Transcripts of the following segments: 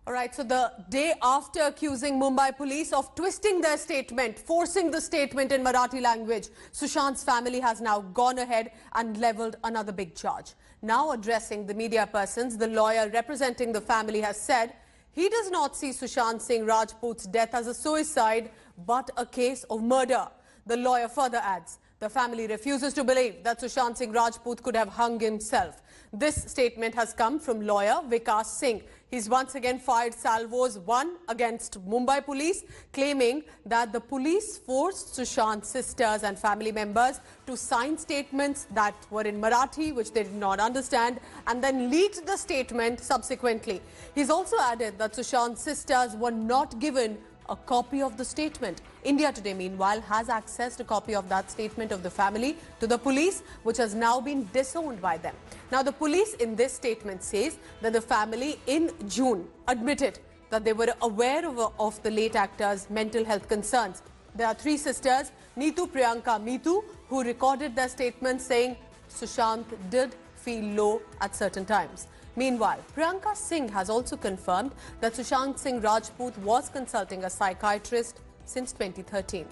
All right, so the day after accusing Mumbai police of twisting their statement, forcing the statement in Marathi language, Sushant's family has now gone ahead and leveled another big charge. Now addressing the media persons, the lawyer representing the family has said he does not see Sushant Singh Rajput's death as a suicide, but a case of murder. The lawyer further adds, the family refuses to believe that Sushant Singh Rajput could have hung himself. This statement has come from lawyer Vikas Singh. He's once again fired salvos, one against Mumbai police, claiming that the police forced Sushant's sisters and family members to sign statements that were in Marathi, which they did not understand, and then leaked the statement subsequently. He's also added that Sushant's sisters were not given a copy of the statement. India Today, meanwhile, has accessed a copy of that statement of the family to the police, which has now been disowned by them. Now, the police in this statement says that the family in June admitted that they were aware of the late actor's mental health concerns. There are three sisters, Neetu, Priyanka, Meetu, who recorded their statement saying Sushant did feel low at certain times. Meanwhile, Priyanka Singh has also confirmed that Sushant Singh Rajput was consulting a psychiatrist since 2013.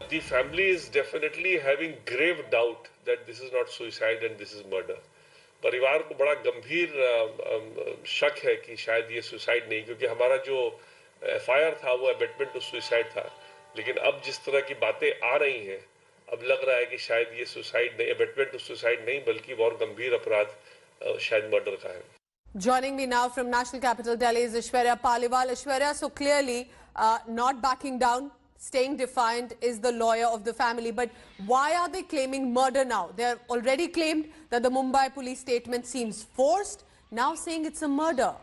The family is definitely having grave doubt that this is not suicide and this is murder. परिवार को बड़ा गंभीर शक है कि शायद ये suicide नहीं, क्योंकि हमारा जो एफआईआर था वो अबेटमेंट टू सुसाइड था, लेकिन अब जिस तरह की बातें आ रही हैं, अब लग रहा है कि शायद ये सुसाइड नहीं, अबेटमेंट टू सुसाइड नहीं, बल्कि बहुत गंभीर अपराध शायद मर्डर का है. Joining me now from National Capital Delhi is Aishwarya Paliwal. Aishwarya, so clearly not backing down, staying defiant is the lawyer of the family. But why are they claiming murder now? They have already claimed that the Mumbai police statement seems forced, now saying it's a murder.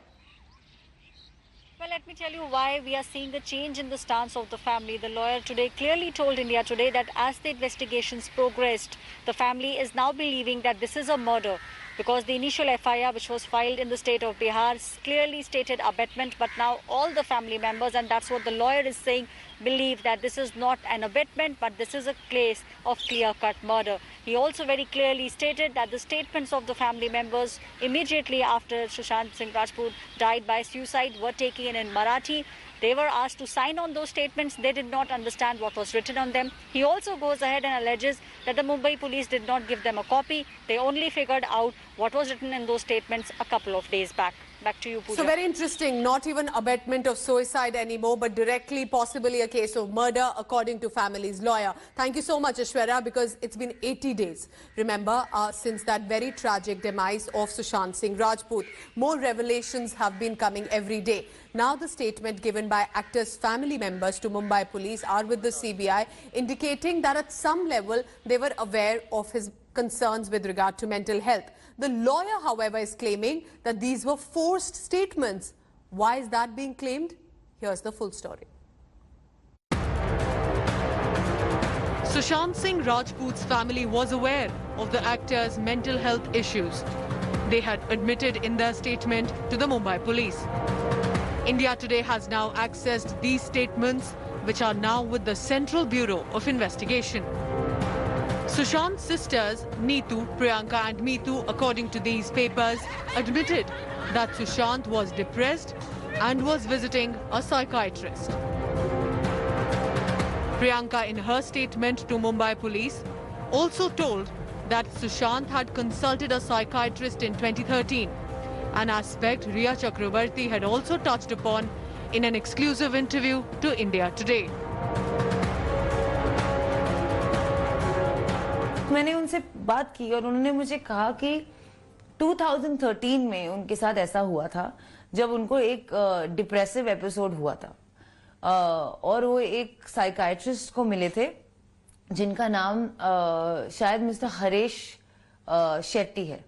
Well, let me tell you why we are seeing a change in the stance of the family. The lawyer today clearly told India Today that as the investigations progressed, the family is now believing that this is a murder, because the initial FIR which was filed in the state of Bihar clearly stated abetment, but now all the family members, and that's what the lawyer is saying, believe that this is not an abetment, but this is a case of clear-cut murder. He also very clearly stated that the statements of the family members immediately after Sushant Singh Rajput died by suicide were taken in Marathi. They were asked to sign on those statements. They did not understand what was written on them. He also goes ahead and alleges that the Mumbai police did not give them a copy. They only figured out what was written in those statements a couple of days back. Back to you, Pooja. So very interesting, not even abetment of suicide anymore, but directly possibly a case of murder, according to family's lawyer. Thank you so much, Aishwarya, because it's been 80 days, remember, since that very tragic demise of Sushant Singh Rajput. More revelations have been coming every day. Now the statement given by actors' family members to Mumbai police are with the CBI, indicating that at some level they were aware of his concerns with regard to mental health. The lawyer, however, is claiming that these were forced statements. Why is that being claimed? Here's the full story. Sushant Singh Rajput's family was aware of the actor's mental health issues. They had admitted in their statement to the Mumbai police. India Today has now accessed these statements, which are now with the Central Bureau of Investigation. Sushant's sisters, Neetu, Priyanka and Meetu, according to these papers, admitted that Sushant was depressed and was visiting a psychiatrist. Priyanka, in her statement to Mumbai police, also told that Sushant had consulted a psychiatrist in 2013, an aspect Riya Chakravarti had also touched upon in an exclusive interview to India Today. मैंने उनसे बात की और उन्होंने मुझे कहा कि 2013 में उनके साथ ऐसा हुआ था जब उनको एक डिप्रेसिव एपिसोड हुआ था और वो एक साइकाइट्रिस्ट को मिले थे जिनका नाम शायद मिस्टर हरीश शेट्टी है,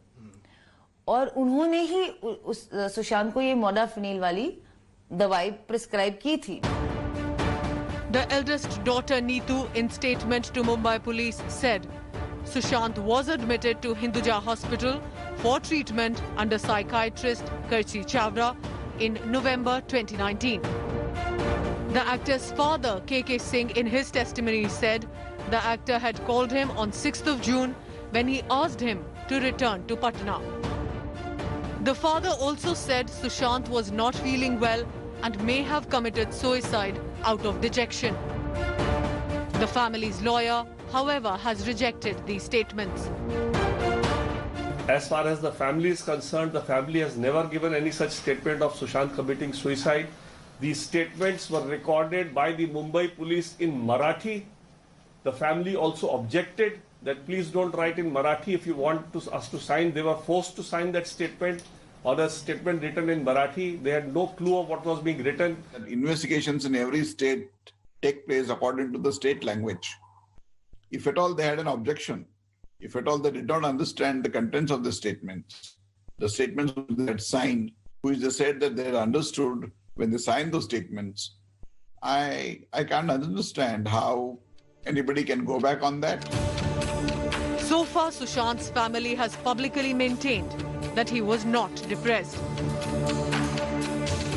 और उन्होंने ही उस सुशांत को ये मोडाफिनिल वाली दवाई प्रिस्क्राइब की थी. The eldest daughter Neetu, in statement to Mumbai police, said Sushant was admitted to Hinduja Hospital for treatment under psychiatrist Karchi Chavra in November 2019. The actor's father, KK Singh, in his testimony said the actor had called him on 6th of June when he asked him to return to Patna. The father also said Sushant was not feeling well and may have committed suicide out of dejection. The family's lawyer, however, has rejected these statements. As far as the family is concerned, the family has never given any such statement of Sushant committing suicide. These statements were recorded by the Mumbai police in Marathi. The family also objected that please don't write in Marathi if you want us to sign. They were forced to sign that statement or a statement written in Marathi. They had no clue of what was being written. Investigations in every state take place according to the state language. If at all they had an objection, if at all they did not understand the contents of the statements they had signed, which they said that they had understood when they signed those statements, I can't understand how anybody can go back on that. So far, Sushant's family has publicly maintained that he was not depressed.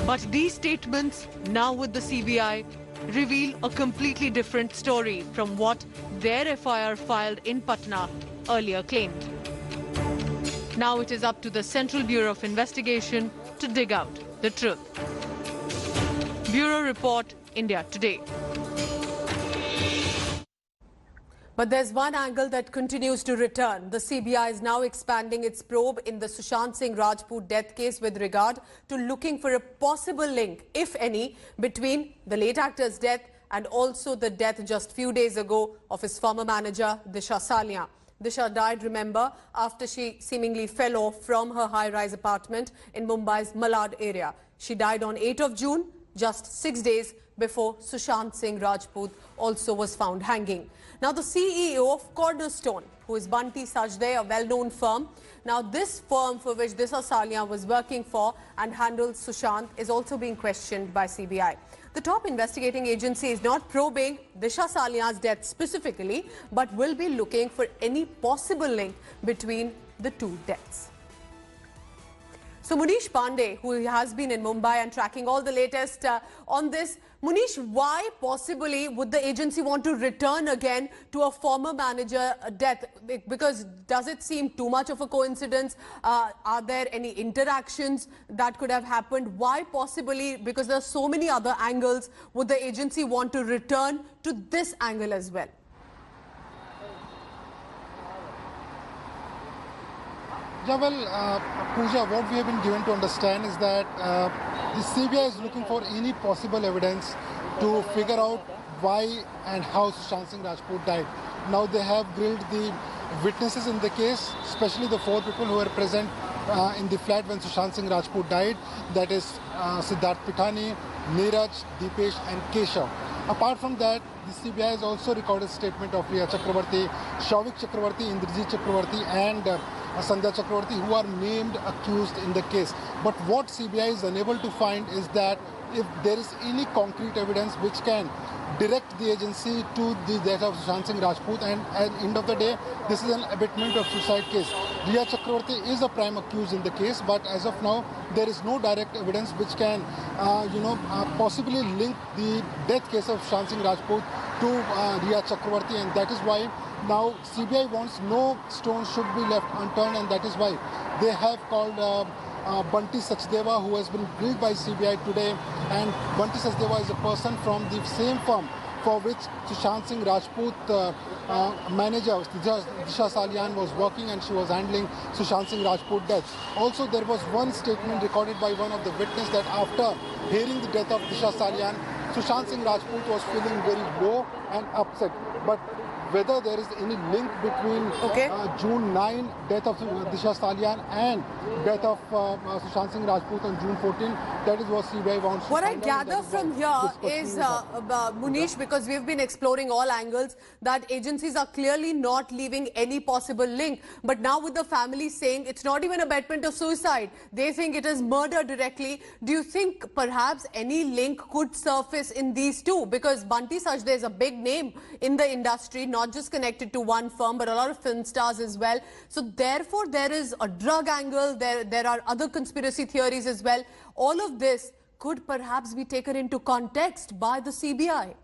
But these statements, now with the CBI, reveal a completely different story from what their FIR filed in Patna earlier claimed. Now it is up to the Central Bureau of Investigation to dig out the truth. Bureau Report, India Today. But there's one angle that continues to return. The CBI is now expanding its probe in the Sushant Singh Rajput death case with regard to looking for a possible link, if any, between the late actor's death and also the death just few days ago of his former manager, Disha Salia. Disha died, remember, after she seemingly fell off from her high-rise apartment in Mumbai's Malad area. She died on 8th of June, just 6 days before Sushant Singh Rajput also was found hanging. Now, the CEO of Cornerstone, who is Bunty Sajde, a well-known firm. Now, this firm for which Disha Salia was working for and handled Sushant is also being questioned by CBI. The top investigating agency is not probing Disha Salia's death specifically, but will be looking for any possible link between the two deaths. So Munish Pandey, who has been in Mumbai and tracking all the latest on this. Munish, why possibly would the agency want to return again to a former manager death? Because does it seem too much of a coincidence? Are there any interactions that could have happened? Why possibly, because there are so many other angles, would the agency want to return to this angle as well? Yeah, well, Pooja, what we have been given to understand is that the CBI is looking for any possible evidence to figure out why and how Sushant Singh Rajput died. Now they have grilled the witnesses in the case, especially the 4 people who were present in the flat when Sushant Singh Rajput died. That is Siddharth Pithani, Neeraj, Deepesh and Keshav. Apart from that, the CBI has also recorded a statement of Riya Chakravarti, Shavik Chakravarti, Indrajit Chakravarti and Sandhya Chakravarti, who are named accused in the case. But what CBI is unable to find is that if there is any concrete evidence which can direct the agency to the death of Sushant Singh Rajput, and at the end of the day, this is an abatement of suicide case. Riya Chakravarti is a prime accused in the case, but as of now, there is no direct evidence which can, possibly link the death case of Sushant Singh Rajput to Riya Chakravarti, and that is why now CBI wants no stone should be left unturned, and that is why they have called Bunty Sachdeva, who has been grilled by CBI today. And Bunty Sachdeva is a person from the same firm for which Sushant Singh Rajput manager Disha Salian was working, and she was handling Sushant Singh Rajput death. Also, there was one statement recorded by one of the witnesses that after hearing the death of Disha Salian, Sushant Singh Rajput was feeling very low and upset. But whether there is any link between June 9 death of Disha Salian and death of Sushant Singh Rajput on June 14, that is what CBI wants. What I gather from here is, Munish, because we've been exploring all angles, that agencies are clearly not leaving any possible link. But now with the family saying it's not even abetment of suicide, they think it is murder directly. Do you think perhaps any link could surface in these two? Because Bunty Sajde is a big name in the industry, not just connected to one firm, but a lot of film stars as well. So therefore, there is a drug angle, there are other conspiracy theories as well. All of this could perhaps be taken into context by the CBI.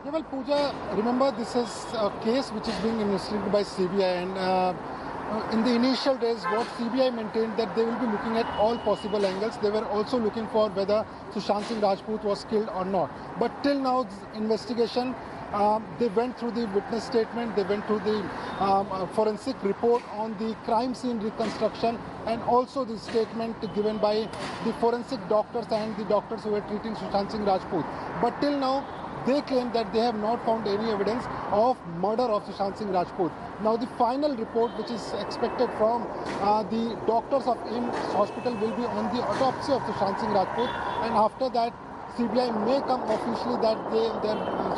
Yeah, well, Pooja, remember this is a case which is being investigated by CBI, and in the initial days, what CBI maintained that they will be looking at all possible angles. They were also looking for whether Sushant Singh Rajput was killed or not. But till now, this investigation, they went through the witness statement, they went through the forensic report on the crime scene reconstruction, and also the statement given by the forensic doctors and the doctors who were treating Sushant Singh Rajput. But till now, they claim that they have not found any evidence of murder of Sushant Singh Rajput. Now the final report, which is expected from the doctors of AIIMS hospital, will be on the autopsy of Sushant Singh Rajput, and after that CBI may come officially that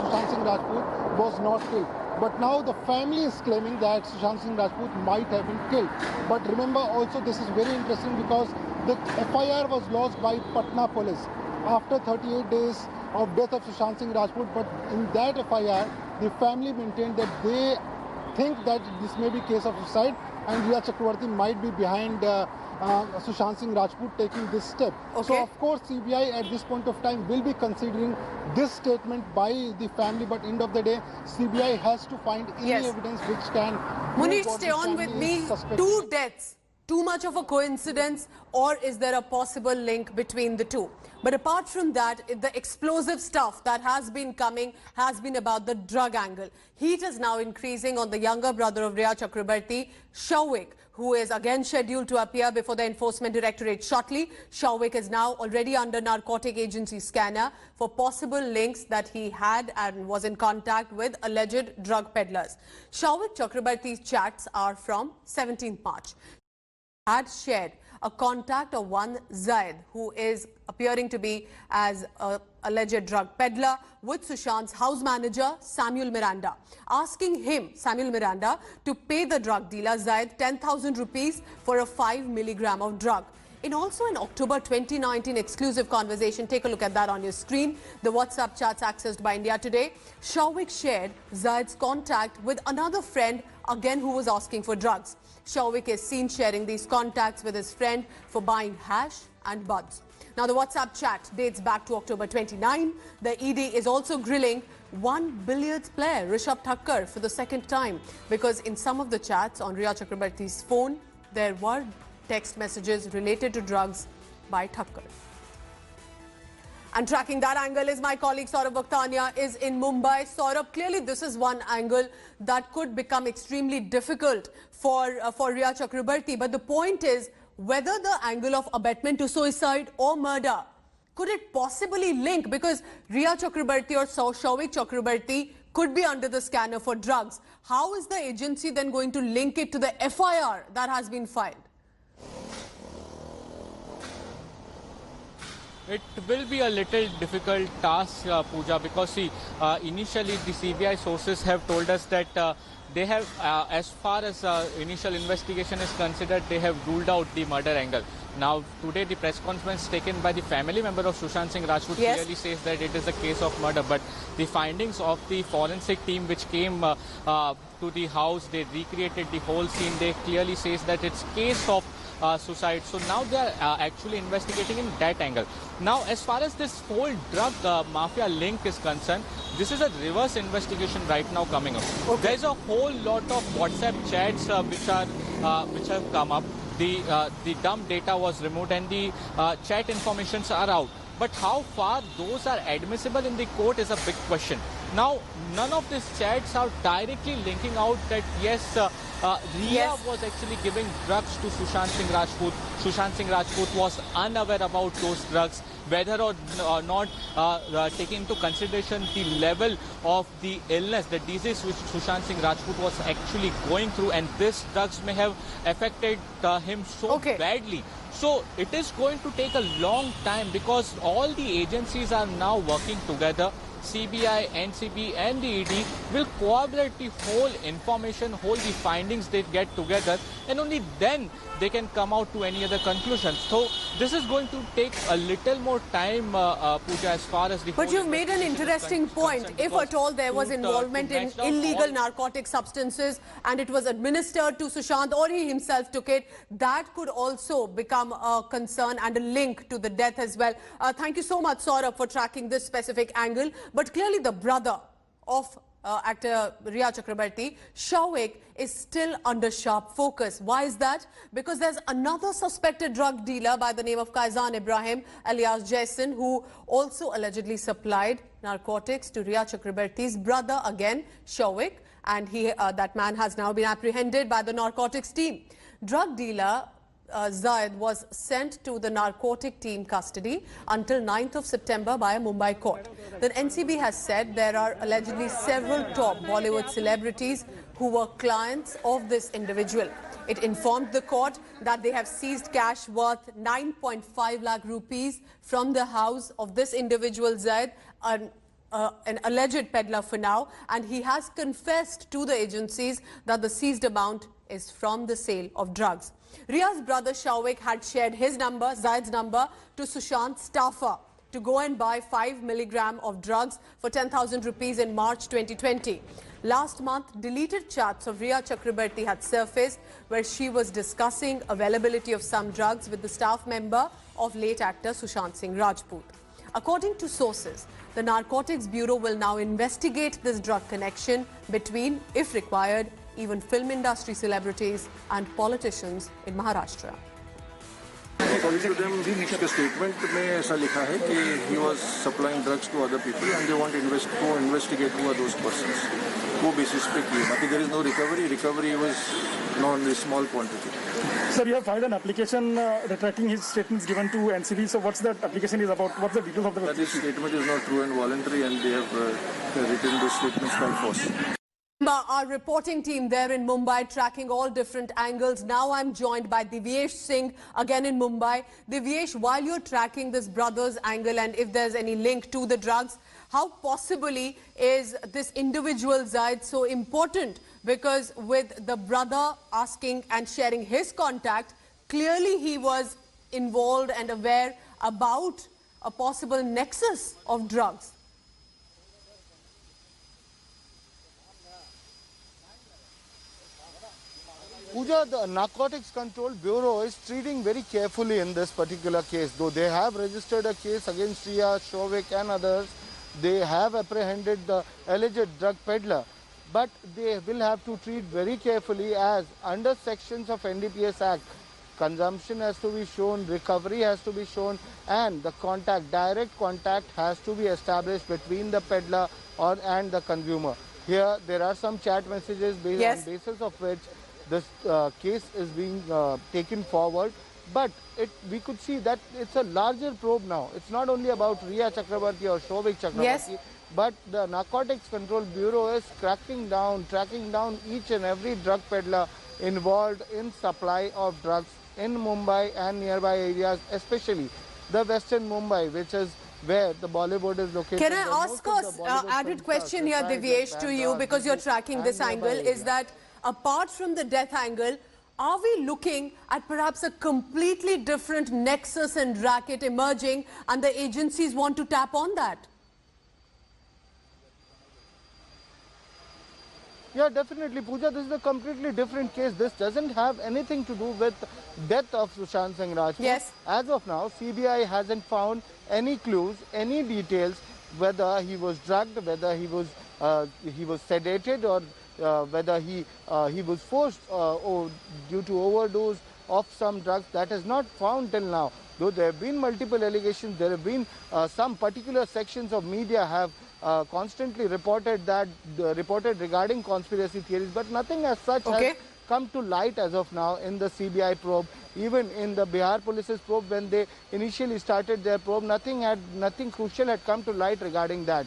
Sushant Singh Rajput was not killed. But now the family is claiming that Sushant Singh Rajput might have been killed. But remember also, this is very interesting because the FIR was lodged by Patna police after 38 days of death of Sushant Singh Rajput. But in that FIR, the family maintained that they think that this may be case of suicide, and Rhea Chakrabarti might be behind Sushant Singh Rajput taking this step. Okay. So of course CBI at this point of time will be considering this statement by the family, but end of the day CBI has to find any evidence which can Munish, prove what stay the on with family me. is suspecting. 2 deaths. Too much of a coincidence, or is there a possible link between the two? But apart from that, the explosive stuff that has been coming has been about the drug angle. Heat is now increasing on the younger brother of Rhea Chakrabarti, Shawik, who is again scheduled to appear before the Enforcement Directorate shortly. Shawik is now already under narcotic agency scanner for possible links that he had and was in contact with alleged drug peddlers. Shawik Chakrabarti's chats are from 17th March. Had shared a contact of one Zaid, who is appearing to be as a alleged drug peddler, with Sushant's house manager Samuel Miranda, asking him, Samuel Miranda, to pay the drug dealer Zaid 10,000 rupees for a 5 milligram of drug. In also an October 2019 exclusive conversation, take a look at that on your screen, the WhatsApp chats accessed by India Today, Shawik shared Zaid's contact with another friend again who was asking for drugs. Shawik is seen sharing these contacts with his friend for buying hash and buds. Now the WhatsApp chat dates back to October 29. The ED is also grilling one billiards player Rishabh Thakkar for the second time, because in some of the chats on Rhea Chakrabarti's phone there were text messages related to drugs by Thakkar. And tracking that angle is my colleague Saurabh Vakhtania is in Mumbai. Saurabh, clearly this is one angle that could become extremely difficult for Rhea Chakrabarti. But the point is whether the angle of abetment to suicide or murder, could it possibly link? Because Rhea Chakrabarti or Shawik Chakrabarti could be under the scanner for drugs. How is the agency then going to link it to the FIR that has been filed? It will be a little difficult task, Pooja, because see, initially the CBI sources have told us that they have, as far as initial investigation is considered, they have ruled out the murder angle. Now, today the press conference taken by the family member of Sushant Singh Rajput clearly says that it is a case of murder, but the findings of the forensic team which came to the house, they recreated the whole scene, they clearly says that it's case of suicide. So now they are actually investigating in that angle. Now, as far as this whole drug mafia link is concerned, this is a reverse investigation right now coming up. Okay. There's a whole lot of WhatsApp chats which have come up. The dump data was removed and the chat informations are out. But how far those are admissible in the court is a big question. Now, none of these chats are directly linking out that yes, Rhea was actually giving drugs to Sushant Singh Rajput. Sushant Singh Rajput was unaware about those drugs, whether or not taking into consideration the level of the illness, the disease which Sushant Singh Rajput was actually going through, and this drugs may have affected him so badly. So it is going to take a long time because all the agencies are now working together. CBI, NCB and the ED will corroborate the whole information, whole the findings they get together, and only then they can come out to any other conclusion. So this is going to take a little more time, Pooja, as far as the But you've made an interesting point. If at all there was involvement in illegal narcotic substances and it was administered to Sushant or he himself took it, that could also become a concern and a link to the death as well. Thank you so much, Saurabh, for tracking this specific angle. But clearly the brother of actor Riya Chakrabarti, Shawik, is still under sharp focus. Why is that? Because there's another suspected drug dealer by the name of Kaizan Ibrahim alias Jason, who also allegedly supplied narcotics to Riya Chakrabarti's brother, again Shawik, and that man has now been apprehended by the narcotics team. Drug dealer Zaid was sent to the narcotic team custody until 9th of September by a Mumbai court. The NCB has said there are allegedly several top Bollywood celebrities who were clients of this individual. It informed the court that they have seized cash worth 9.5 lakh rupees from the house of this individual Zaid, an alleged peddler for now, and he has confessed to the agencies that the seized amount is from the sale of drugs. Riya's brother Shawik had shared his number, Zaid's number, to Sushant's staffer to go and buy 5 milligram of drugs for 10,000 rupees in March 2020. Last month, deleted chats of Riya Chakrabarti had surfaced where she was discussing availability of some drugs with the staff member of late actor Sushant Singh Rajput. According to sources, the Narcotics Bureau will now investigate this drug connection between, if required, even film industry celebrities and politicians in Maharashtra. According to them, the statement में ऐसा लिखा है कि he was supplying drugs to other people and they want to investigate who are those persons. वो basis पे किए. बाकी there is no recovery. Recovery was not in a small quantity. Sir, you have filed an application retracting his statements given to NCB. So what's that application is about? What's the details of the application? That his statement is not true and voluntary, and they have written those statements by force. Our reporting team there in Mumbai tracking all different angles. Now I'm joined by Divyesh Singh again in Mumbai. Divyesh, while you're tracking this brother's angle and if there's any link to the drugs, how possibly is this individual Zaid so important? Because with the brother asking and sharing his contact, clearly he was involved and aware about a possible nexus of drugs. Pooja, the Narcotics Control Bureau is treating very carefully in this particular case. Though they have registered a case against Riya, Shawik and others, they have apprehended the alleged drug peddler. But they will have to treat very carefully as under sections of NDPS Act, consumption has to be shown, recovery has to be shown, and the direct contact has to be established between the peddler and the consumer. Here, there are some chat messages on basis of which this case is being taken forward, but we could see that it's a larger probe now. It's not only about Riya Chakrabarti or Shawik Chakrabarti, but the Narcotics Control Bureau is tracking down each and every drug peddler involved in supply of drugs in Mumbai and nearby areas, especially the Western Mumbai, which is where the Bollywood is located. Can I ask an added question here, Divyesh, to you, because you're tracking this angle, is that apart from the death angle, are we looking at perhaps a completely different nexus and racket emerging and the agencies want to tap on that? Yeah, definitely, Pooja. This is a completely different case. This doesn't have anything to do with death of Sushant Singh Rajput. Yes. As of now, CBI hasn't found any clues, any details, whether he was drugged, whether he was sedated, or whether he was forced due to overdose of some drugs. That is not found till now. Though there have been multiple allegations, there have been some particular sections of media have constantly reported regarding conspiracy theories, but nothing as such has come to light as of now in the CBI probe. Even in the Bihar Police's probe, when they initially started their probe, nothing crucial had come to light regarding that.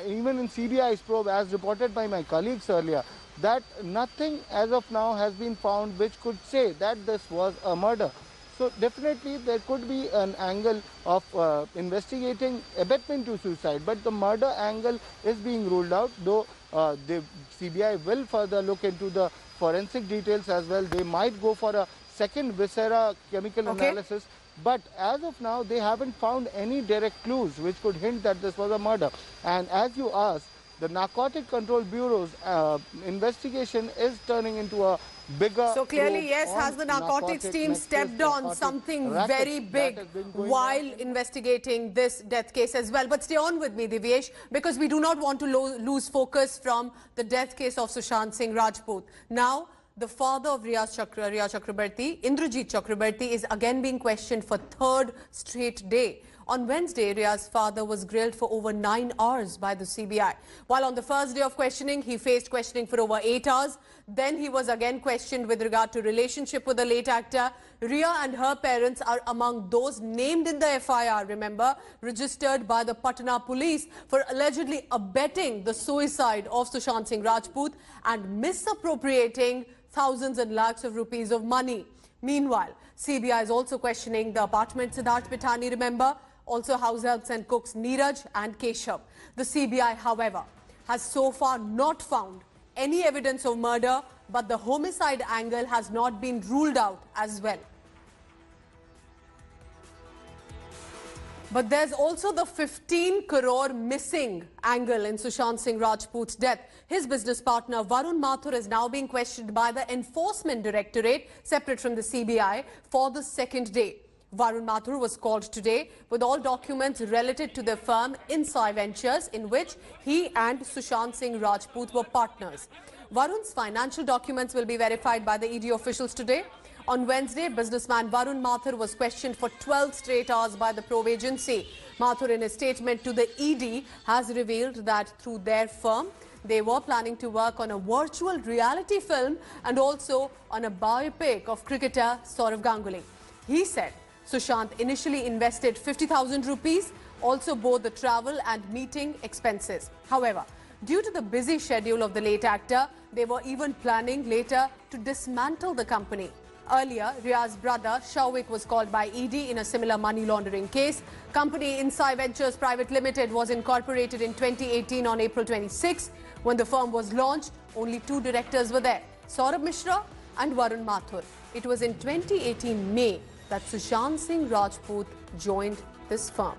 Even in CBI's probe, as reported by my colleagues earlier, that nothing as of now has been found which could say that this was a murder. So definitely there could be an angle of investigating abetment to suicide, but the murder angle is being ruled out, though the CBI will further look into the forensic details as well. They might go for a second viscera chemical analysis, but as of now they haven't found any direct clues which could hint that this was a murder. And as you asked, the Narcotic Control Bureau's investigation is turning into a bigger. So clearly, probe yes, on has the narcotics team nexus, stepped on narcotic something racket very that big has been going while on. investigating this death case as well. But stay on with me, Divyesh, because we do not want to lose focus from the death case of Sushant Singh Rajput. Now, the father of Riya Chakrabarti, Indrajit Chakrabarti, is again being questioned for third straight day. On Wednesday, Riya's father was grilled for over 9 hours by the CBI. While on the first day of questioning, he faced questioning for over 8 hours. Then he was again questioned with regard to relationship with the late actor. Riya and her parents are among those named in the FIR, remember, registered by the Patna police for allegedly abetting the suicide of Sushant Singh Rajput and misappropriating thousands and lakhs of rupees of money. Meanwhile, CBI is also questioning the apartment Siddharth Pithani, remember, also house helps and cooks Neeraj and Keshav. The CBI, however, has so far not found any evidence of murder, but the homicide angle has not been ruled out as well. But there's also the 15 crore missing angle in Sushant Singh Rajput's death. His business partner Varun Mathur is now being questioned by the Enforcement Directorate, separate from the CBI, for the second day. Varun Mathur was called today with all documents related to the firm Insai Ventures, in which he and Sushant Singh Rajput were partners. Varun's financial documents will be verified by the ED officials today. On Wednesday, businessman Varun Mathur was questioned for 12 straight hours by the probe agency. Mathur, in his statement to the ED, has revealed that through their firm, they were planning to work on a virtual reality film and also on a biopic of cricketer Sourav Ganguly. He said Sushant initially invested 50,000 rupees, also bore the travel and meeting expenses. However, due to the busy schedule of the late actor, they were even planning later to dismantle the company. Earlier, Riya's brother Shawik was called by ED in a similar money laundering case. Company Insai Ventures Private Limited was incorporated in 2018 on April 26. When the firm was launched, only 2 directors were there, Saurabh Mishra and Varun Mathur. It was in 2018 May that Sushant Singh Rajput joined this firm.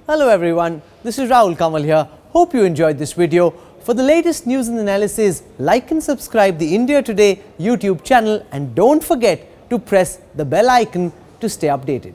Hello everyone, this is Rahul Kamal here. Hope you enjoyed this video. For the latest news and analysis, like and subscribe the India Today YouTube channel and don't forget to press the bell icon to stay updated.